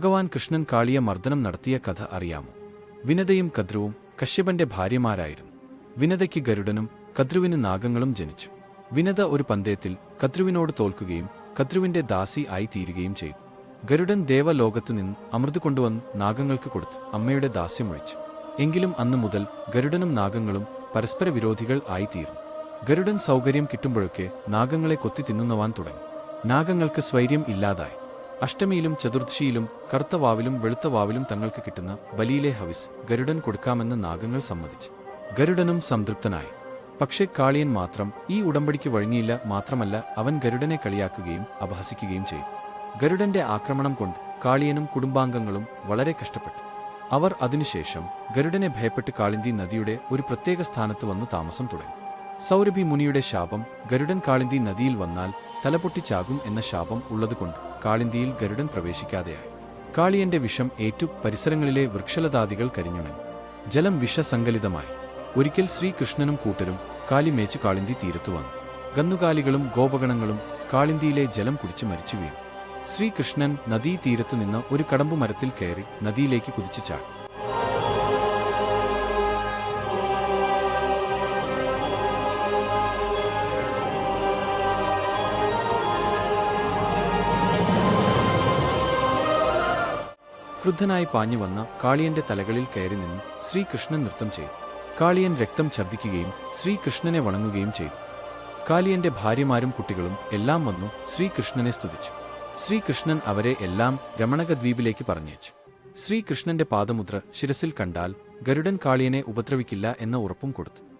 ഭഗവാൻ കൃഷ്ണൻ കാളിയ മർദ്ദനം നടത്തിയ കഥ അറിയാമോ? വിനതയും കദ്രുവും കശ്യപന്റെ ഭാര്യമാരായിരുന്നു. വിനതയ്ക്ക് ഗരുഡനും കദ്രുവിന് നാഗങ്ങളും ജനിച്ചു. വിനത ഒരു പന്തയത്തിൽ കദ്രുവിനോട് തോൽക്കുകയും കദ്രുവിന്റെ ദാസി ആയി തീരുകയും ചെയ്തു. ഗരുഡൻ ദേവലോകത്ത് നിന്ന് അമൃത് കൊണ്ടുവന്ന് നാഗങ്ങൾക്ക് കൊടുത്ത് അമ്മയുടെ ദാസ്യമൊഴിച്ചു. എങ്കിലും അന്നു മുതൽ ഗരുഡനും നാഗങ്ങളും പരസ്പര വിരോധികൾ ആയിത്തീർന്നു. ഗരുഡൻ സൗകര്യം കിട്ടുമ്പോഴൊക്കെ നാഗങ്ങളെ കൊത്തി തിന്നുന്നവാൻ തുടങ്ങി. നാഗങ്ങൾക്ക് സ്വൈര്യം ഇല്ലാതായി. അഷ്ടമിയിലും ചതുർദശിയിലും കറുത്ത വാവിലും വെളുത്ത വാവിലും തങ്ങൾക്ക് കിട്ടുന്ന ബലിയിലെ ഹവിസ് ഗരുഡൻ കൊടുക്കാമെന്ന് നാഗങ്ങൾ സമ്മതിച്ചു. ഗരുഡനും സംതൃപ്തനായി. പക്ഷേ കാളിയൻ മാത്രം ഈ ഉടമ്പടിക്ക് വഴങ്ങിയില്ല. മാത്രമല്ല, അവൻ ഗരുഡനെ കളിയാക്കുകയും അപഹസിക്കുകയും ചെയ്തു. ഗരുഡന്റെ ആക്രമണം കൊണ്ട് കാളിയനും കുടുംബാംഗങ്ങളും വളരെ കഷ്ടപ്പെട്ടു. അവർ അതിനുശേഷം ഗരുഡനെ ഭയപ്പെട്ട് കാളിന്തി നദിയുടെ ഒരു പ്രത്യേക സ്ഥാനത്ത് വന്നു താമസം തുടങ്ങി. സൗരഭി മുനിയുടെ ശാപം ഗരുഡൻ കാളിന്തി നദിയിൽ വന്നാൽ തലപൊട്ടിച്ചാകും എന്ന ശാപം ഉള്ളതുകൊണ്ട് കാളിന്തിയിൽ ഗരുഡൻ പ്രവേശിക്കാതെയായി. കാളിയന്റെ വിഷം ഏറ്റു പരിസരങ്ങളിലെ വൃക്ഷലതാദികൾ കരിഞ്ഞുണങ്ങി. ജലം വിഷസങ്കലിതമായി. ഒരിക്കൽ ശ്രീകൃഷ്ണനും കൂട്ടരും കാലി മേച്ചു കാളിന്തി തീരത്തു വന്നു. കന്നുകാലികളും ഗോപഗണങ്ങളും കാളിന്തിയിലെ ജലം കുടിച്ച് മരിച്ചു വീണു. ശ്രീകൃഷ്ണൻ നദീതീരത്തു നിന്ന് ഒരു കടമ്പുമരത്തിൽ കയറി നദിയിലേക്ക് കുതിച്ചു ചാടി. ക്രുദ്ധനായി പാഞ്ഞു വന്ന കാളിയന്റെ തലകളിൽ കയറി നിന്ന് ശ്രീകൃഷ്ണൻ നൃത്തം ചെയ്തു. കാളിയൻ രക്തം ഛർദ്ദിക്കുകയും ശ്രീകൃഷ്ണനെ വണങ്ങുകയും ചെയ്തു. കാളിയന്റെ ഭാര്യമാരും കുട്ടികളും എല്ലാം വന്നു ശ്രീകൃഷ്ണനെ സ്തുതിച്ചു. ശ്രീകൃഷ്ണൻ അവരെ എല്ലാം രമണകദ്വീപിലേക്ക് പറഞ്ഞയച്ചു. ശ്രീകൃഷ്ണന്റെ പാദമുദ്ര ശിരസിൽ കണ്ടാൽ ഗരുഡൻ കാളിയനെ ഉപദ്രവിക്കില്ല എന്ന ഉറപ്പും കൊടുത്തു.